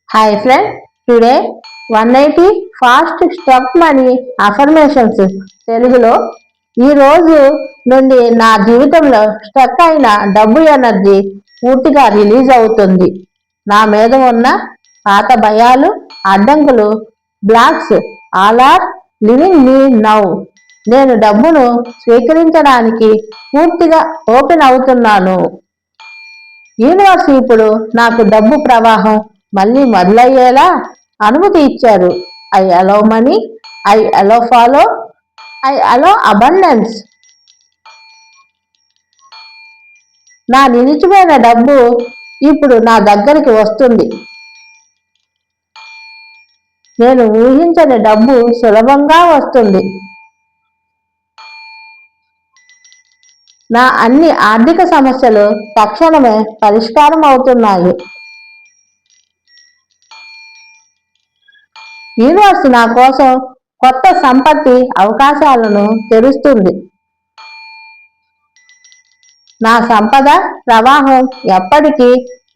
Hi friend, today 180 fast step money affirmations తెలుగులో ఈ రోజు నుండి నా జీవితంలో స్టక్ అయిన డబ్బు ఎనర్జీ పూర్తిగా రిలీజ్ అవుతుంది. నా మీద ఉన్న పాత భయాలు, అడ్డంకులు, blocks all are leaving me now. నేను డబ్బును స్వీకరించడానికి పూర్తిగా ఓపెన్ అవుతున్నాను. యూనివర్స్ ఇప్పుడు నాకు డబ్బు ప్రవాహం మళ్ళీ మొదలయ్యేలా అనుమతి ఇచ్చారు. I allow money, I allow follow, I allow abundance. నా నిలిచిపోయిన డబ్బు ఇప్పుడు నా దగ్గరికి వస్తుంది. నేను ఊహించని డబ్బు సులభంగా వస్తుంది. నా అన్ని ఆర్థిక సమస్యలు తక్షణమే పరిష్కారం అవుతున్నాయి. యూనివర్స్ నా కోసం కొత్త సంపత్తి అవకాశాలను తెరుస్తుంది. నా సంపద ప్రవాహం ఎప్పటికీ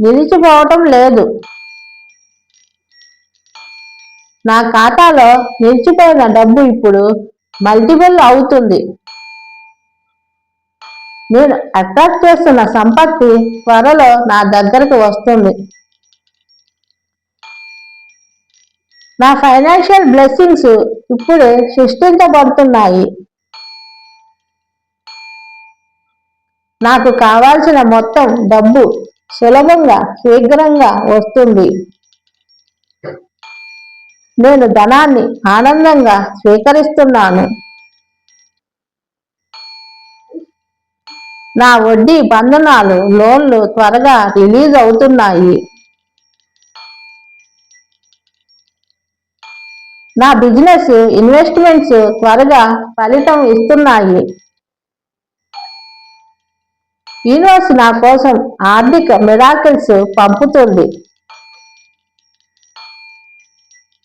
నిలిచిపోవటం లేదు. నా ఖాతాలో నిలిచిపోయిన డబ్బు ఇప్పుడు మల్టిపుల్ అవుతుంది. నేను అట్రాక్ట్ చేస్తున్న సంపత్తి త్వరలో నా దగ్గరకు వస్తుంది. నా ఫైనాన్షియల్ బ్లెస్సింగ్స్ ఇప్పుడే సృష్టించబడుతున్నాయి. నాకు కావాల్సిన మొత్తం డబ్బు సులభంగా శీఘ్రంగా వస్తుంది. నేను ధనాన్ని ఆనందంగా స్వీకరిస్తున్నాను. నా వడ్డీ బంధనాలు, లోన్లు త్వరగా రిలీజ్ అవుతున్నాయి. నా బిజినెస్ ఇన్వెస్ట్మెంట్స్ త్వరగా ఫలితం ఇస్తున్నాయి. యూనివర్స్ నా కోసం ఆర్థిక మిరాకిల్స్ పంపుతుంది.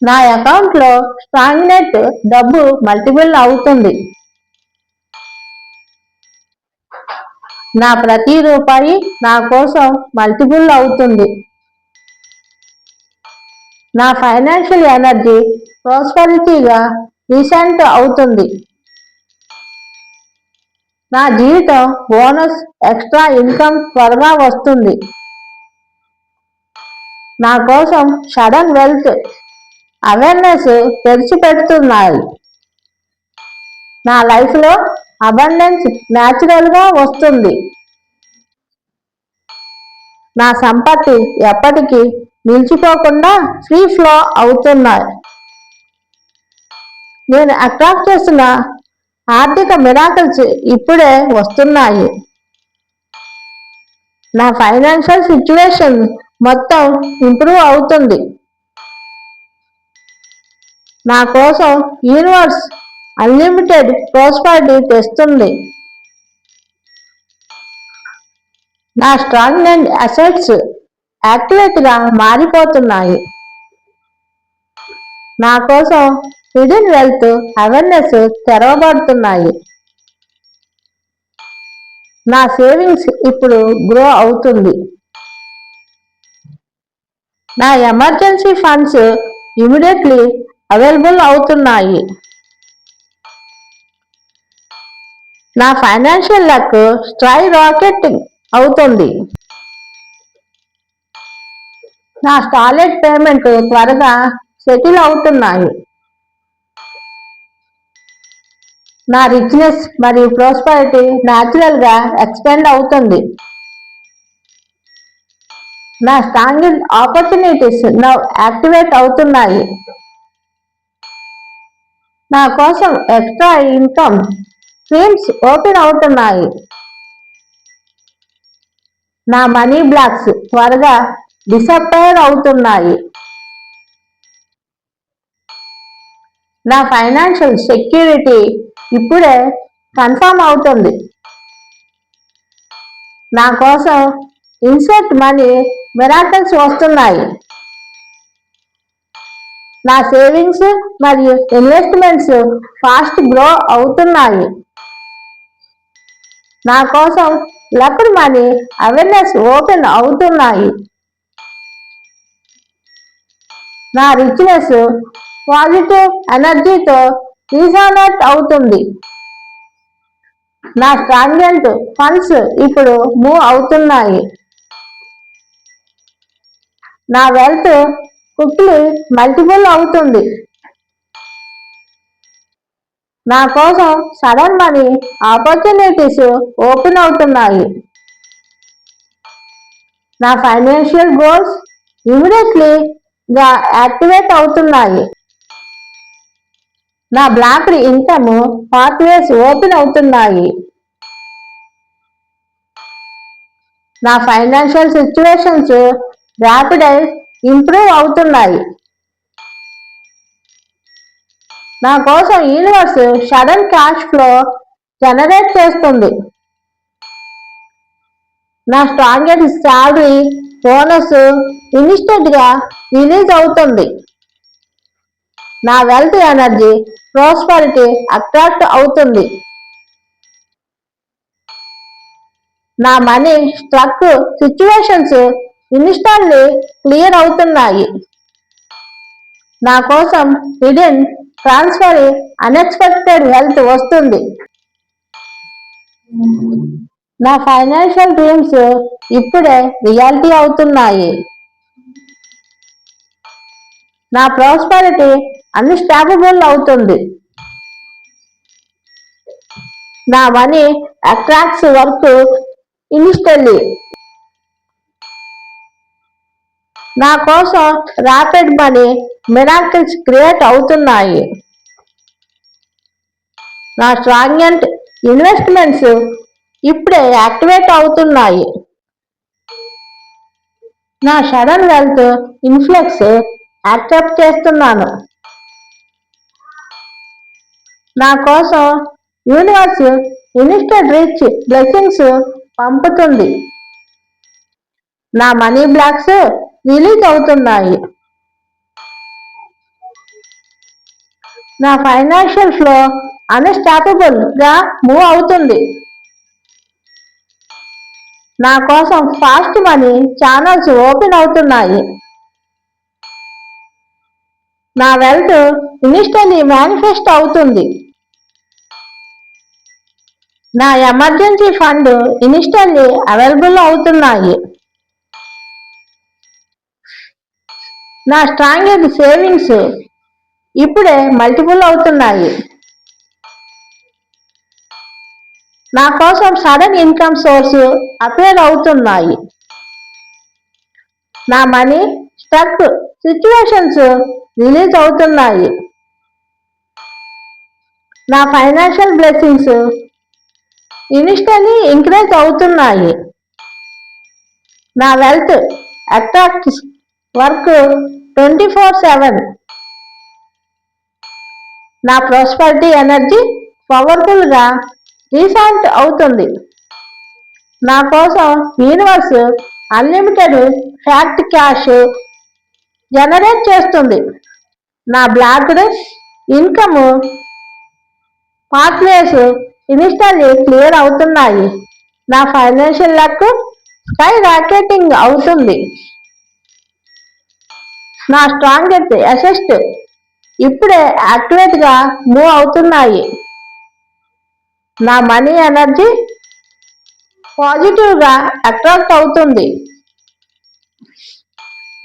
నా అకౌంట్లో స్టాగ్నెట్ డబ్బు మల్టిపుల్ అవుతుంది. నా ప్రతి రూపాయి నా కోసం మల్టిపుల్ అవుతుంది. నా ఫైనాన్షియల్ ఎనర్జీ ప్రాస్పరిటీగా రీసెంట్ అవుతుంది. నా జీవితం బోనస్ ఎక్స్ట్రా ఇన్కమ్ త్వరగా వస్తుంది. నా కోసం సడన్ వెల్త్ అవేర్నెస్ తెరిచిపెడుతున్నాయి. నా లైఫ్లో అబండెన్స్ న్యాచురల్గా వస్తుంది. నా సంపత్తి ఎప్పటికీ నిలిచిపోకుండా ఫ్రీ ఫ్లో అవుతున్నాయి. నేను అట్రాక్ట్ చేస్తున్న ఆర్థిక మిరాకిల్స్ ఇప్పుడే వస్తున్నాయి. నా ఫైనాన్షియల్ సిచ్యువేషన్ మొత్తం ఇంప్రూవ్ అవుతుంది. నా కోసం యూనివర్స్ అన్లిమిటెడ్ ప్రాస్పరిటీ తెస్తుంది. నా స్ట్రాంగ్ అసెట్స్ యాక్టివేట్గా మారిపోతున్నాయి. నా కోసం హిడెన్ వెల్త్ అవేర్నెస్ తెరవబడుతున్నాయి. నా సేవింగ్స్ ఇప్పుడు గ్రో అవుతుంది. నా ఎమర్జెన్సీ ఫండ్స్ ఇమీడియట్లీ అవైలబుల్ అవుతున్నాయి. నా ఫైనాన్షియల్ లక్ స్కై రాకెటింగ్ అవుతుంది. నా స్టాలెట్ పేమెంట్ త్వరగా సెటిల్ అవుతున్నాయి. నా రిచ్నెస్ మరియు ప్రాస్పరిటీ న్యాచురల్ గా ఎక్స్పెండ్ అవుతుంది. నా స్ట్రాంగ్ ఆపర్చునిటీస్ నౌ యాక్టివేట్ అవుతున్నాయి. నా కోసం ఎక్స్ట్రా ఇన్కమ్ స్ట్రీమ్స్ ఓపెన్ అవుతున్నాయి. నా మనీ బ్లాక్స్ త్వరగా డిసప్పేర్ అవుతున్నాయి. నా ఫైనాన్షియల్ సెక్యూరిటీ ఇప్పుడే కన్ఫర్మ్ అవుతుంది. నా కోసం ఇన్సెట్ మనీ మిరాకిల్స్ వస్తున్నాయి. నా సేవింగ్స్ మరియు ఇన్వెస్ట్మెంట్స్ ఫాస్ట్ గ్రో అవుతున్నాయి. నా కోసం లక్డ్ మనీ అవేర్నెస్ ఓపెన్ అవుతున్నాయి. నా రిచ్నెస్ పాజిటివ్ ఎనర్జీతో రీజనరేట్ అవుతుంది. నా స్టాగ్నెంట్ ఫండ్స్ ఇప్పుడు మూవ్ అవుతున్నాయి. నా వెల్త్ క్విక్లీ మల్టిపుల్ అవుతుంది. నా కోసం సడన్ మనీ ఆపర్చునిటీస్ ఓపెన్ అవుతున్నాయి. నా ఫైనాన్షియల్ గోల్స్ ఇమీడియట్లీ గా యాక్టివేట్ అవుతున్నాయి. నా బ్లాక్డ్ ఇన్కమ్ పాత్వేస్ ఓపెన్ అవుతున్నాయి. నా ఫైనాన్షియల్ సిచ్యువేషన్స్ ర్యాపిడ్ ఇంప్రూవ్ అవుతున్నాయి. నా కోసం universe sudden cash flow generate చేస్తుంది. నా స్ట్రాంగెస్ట్ శాలరీ బోనస్ ఇన్స్టెంట్ గా రిలీజ్ అవుతుంది. నా వెల్త్ ఎనర్జీ ప్రాస్పరిటీ అట్రాక్ట్ అవుతుంది. నా మనీ స్ట్రక్ సిచ్యువేషన్స్ ఇన్స్టాల్లీ క్లియర్ అవుతున్నాయి. నా కోసం హిడెన్ ట్రాన్స్ఫర్ అన్ఎక్స్పెక్టెడ్ హెల్త్ వస్తుంది. నా ఫైనాన్షియల్ డ్రీమ్స్ ఇప్పుడే రియాలిటీ అవుతున్నాయి. నా ప్రాస్పరిటీ అన్స్టాపబుల్ అవుతుంది. నా మనీ అట్రాక్ట్స్ వర్క్ ఇన్స్టెంట్లీ. నా కోసం ర్యాపిడ్ మనీ మిరాకిల్స్ క్రియేట్ అవుతున్నాయి. నా స్ట్రాంగెంట్ ఇన్వెస్ట్మెంట్స్ ఇప్పుడే యాక్టివేట్ అవుతున్నాయి. నా సడన్ వెల్త్ ఇన్ఫ్లెక్స్ యాక్సెప్ట్ చేస్తున్నాను. నా కోసం యూనివర్స్ ఇన్స్టెంట్ రిచ్ బ్లెస్సింగ్స్ పంపుతుంది. నా మనీ బ్లాక్స్ రిలీజ్ అవుతున్నాయి. నా ఫైనాన్షియల్ ఫ్లో అన్స్టాపబుల్ గా మూవ్ అవుతుంది. నా కోసం ఫాస్ట్ మనీ ఛానల్స్ ఓపెన్ అవుతున్నాయి. నా వెల్త్ ఇన్స్టెంట్లీ మేనిఫెస్ట్ అవుతుంది. నా ఎమర్జెన్సీ ఫండ్ ఇన్స్టెంట్లీ అవైలబుల్ అవుతున్నాయి. నా స్ట్రాంగెస్ట్ సేవింగ్స్ ఇప్పుడే మల్టిపుల్ అవుతున్నాయి. నా కోసం సడన్ ఇన్కమ్ సోర్స్ అపేర్ అవుతున్నాయి. నా మనీ స్టక్ సిచ్యువేషన్స్ రిలీజ్ అవుతున్నాయి. నా ఫైనాన్షియల్ బ్లెస్సింగ్స్ ఇన్స్టెంట్లీ ఇంక్రీజ్ అవుతున్నాయి. నా వెల్త్ అట్రాక్ట్స్ వర్క్ 24/7. నా ప్రాస్పరిటీ ఎనర్జీ పవర్ఫుల్ గా రీసౌండ్ అవుతుంది. నా కోసం universe unlimited fact cash generate చేస్తుంది. నా బ్లాక్డ్ ఇన్కమ్ పాత్వేస్ ఇన్స్టాల్లీ క్లియర్ అవుతున్నాయి. నా ఫైనాన్షియల్ లక్ స్కై రాకెటింగ్ అవుతుంది. నా స్ట్రాంగెస్ట్ అసెస్ట్ ఇప్పుడే యాక్టివేట్ గా మూవ్ అవుతున్నాయి. నా మనీ ఎనర్జీ పాజిటివ్ గా అట్రాక్ట్ అవుతుంది.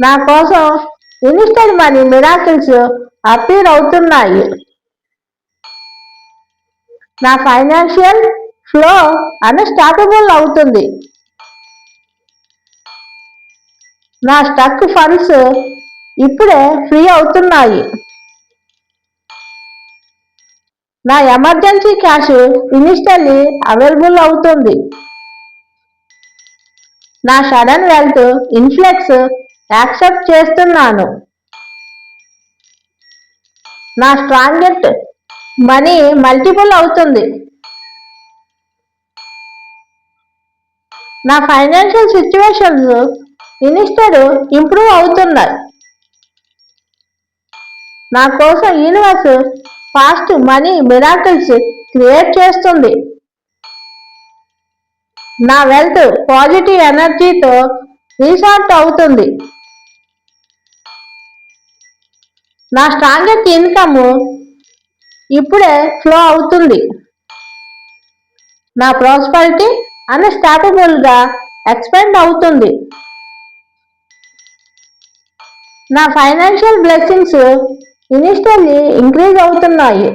నా కోసం ఇన్స్టెంట్ మనీ మిరాకిల్స్ అపీర్ అవుతున్నాయి. నా ఫైనాన్షియల్ ఫ్లో అన్స్టాపబుల్ అవుతుంది. నా స్టక్ ఫండ్స్ ఇప్పుడే ఫ్రీ అవుతున్నాయి. నా ఎమర్జెన్సీ క్యాష్ ఇన్స్టెంట్లీ అవైలబుల్ అవుతుంది. నా సడన్ వెల్త్ ఇన్ఫ్లెక్స్ యాక్సెప్ట్ చేస్తున్నాను. నా స్ట్రాంగెస్ట్ మనీ మల్టిపుల్ అవుతుంది. నా ఫైనాన్షియల్ సిచ్యువేషన్స్ ఇన్స్టెంట్ ఇంప్రూవ్ అవుతున్నాయి. నా కోసం universe fast money miracles create చేస్తుంది. నా వెల్త్ పాజిటివ్ ఎనర్జీతో రీసార్ట్ అవుతుంది. నా స్ట్రాంగెస్ట్ ఇన్కమ్ ఇప్పుడే ఫ్లో అవుతుంది. నా ప్రాస్పరిటీ అన్స్టాపబుల్ గా ఎక్స్పెండ్ అవుతుంది. నా ఫైనాన్షియల్ బ్లెస్సింగ్స్ ఇనిషియల్లీ ఇంక్రీజ్ అవుతున్నాయి.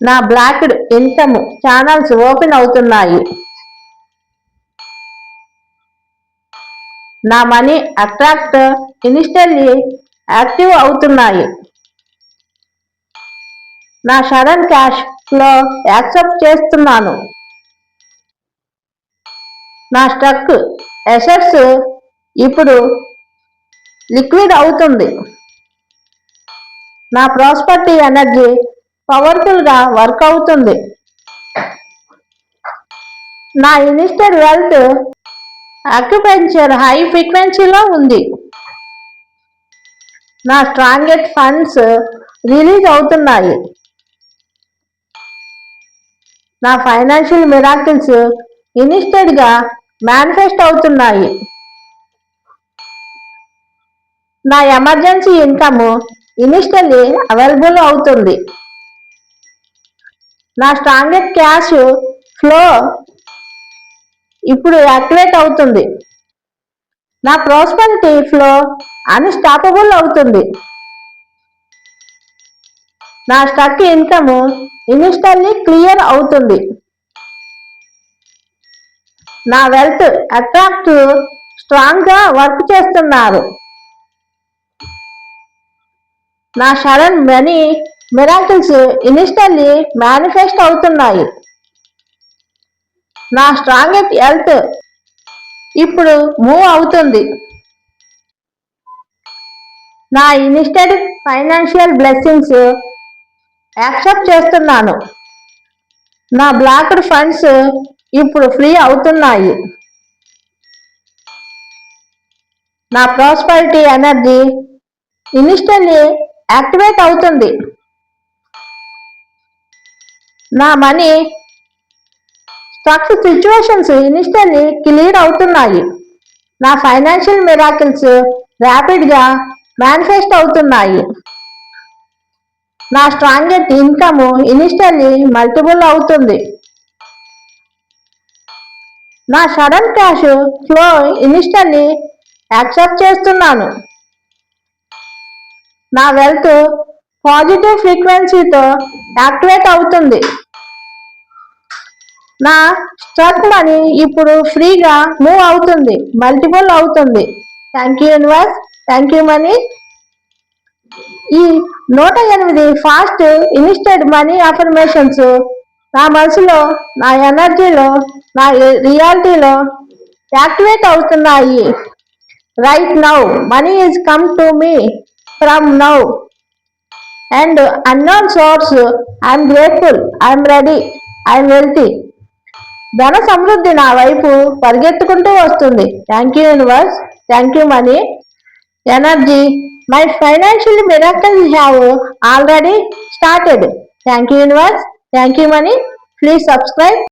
నా బ్లాక్డ్ ఇన్కమ్ ఛానల్స్ ఓపెన్ అవుతున్నాయి. నా మనీ అట్రాక్ట్ ఇనిషియల్లీ యాక్టివ్ అవుతున్నాయి. నా సడన్ క్యాష్ ఫ్లో యాక్సెప్ట్ చేస్తున్నాను. నా స్టక్ అసెట్స్ ఇప్పుడు లిక్విడ్ అవుతుంది. నా ప్రాస్పరిటీ ఎనర్జీ పవర్ఫుల్ గా వర్క్ అవుతుంది. నా ఇన్స్టెడ్ వెల్త్ అక్యుపెంచర్ హై ఫ్రీక్వెన్సీలో ఉంది. నా స్ట్రాంగెస్ట్ ఫండ్స్ రిలీజ్ అవుతున్నాయి. నా ఫైనాన్షియల్ మిరాకిల్స్ ఇన్స్టెడ్ గా మేనిఫెస్ట్ అవుతున్నాయి. నా ఎమర్జెన్సీ ఇన్కమ్ ఇనిషియల్లీ అవైలబుల్ అవుతుంది. నా స్ట్రాంగెస్ట్ క్యాష్ ఫ్లో ఇప్పుడు యాక్టివేట్ అవుతుంది. నా ప్రాస్పరిటీ ఫ్లో అన్స్టాపబుల్ అవుతుంది. నా స్టక్ ఇన్కమ్ ఇనిషియల్లీ క్లియర్ అవుతుంది. నా వెల్త్ అట్రాక్ట్ స్ట్రాంగ్ గా వర్క్ చేస్తున్నారు. నా sudden money miracles initially manifest అవుతున్నాయి. నా స్ట్రాంగెస్ట్ హెల్త్ ఇప్పుడు మూవ్ అవుతుంది. నా ఇన్స్టెడ్ ఫైనాన్షియల్ బ్లెస్సింగ్స్ యాక్సెప్ట్ చేస్తున్నాను. నా బ్లాక్డ్ ఫండ్స్ ఇప్పుడు ఫ్రీ అవుతున్నాయి. నా ప్రాస్పరిటీ ఎనర్జీ ఇనిషియల్లీ యాక్టివేట్ అవుతుంది. నా money stuck situations initially clear అవుతున్నాయి. నా ఫైనాన్షియల్ మిరాకిల్స్ ర్యాపిడ్ గా మేనిఫెస్ట్ అవుతున్నాయి. నా స్ట్రాంగెస్ట్ ఇన్కమ్ ఇనిషియల్లీ మల్టిపుల్ అవుతుంది. నా sudden cash flow initially accept చేస్తున్నాను. నా వెల్త్ పాజిటివ్ ఫ్రీక్వెన్సీతో యాక్టివేట్ అవుతుంది. నా స్టక్ మనీ ఇప్పుడు ఫ్రీగా మూవ్ అవుతుంది, మల్టిపుల్ అవుతుంది. Thank you universe, thank you money. ఈ 108 ఫాస్ట్ ఇన్స్టెడ్ మనీ అఫర్మేషన్స్ నా మనసులో, నా ఎనర్జీలో, నా రియాలిటీలో యాక్టివేట్ అవుతున్నాయి. Right now money is come to me from now and unknown source. I'm grateful, I'm ready, I'm wealthy. ధన సమృద్ధి నా వైపు పరిగెత్తుకుంటూ వస్తుంది. Thank you universe, thank you money energy. My financial miracles have already started. Thank you universe, thank you money. Please subscribe.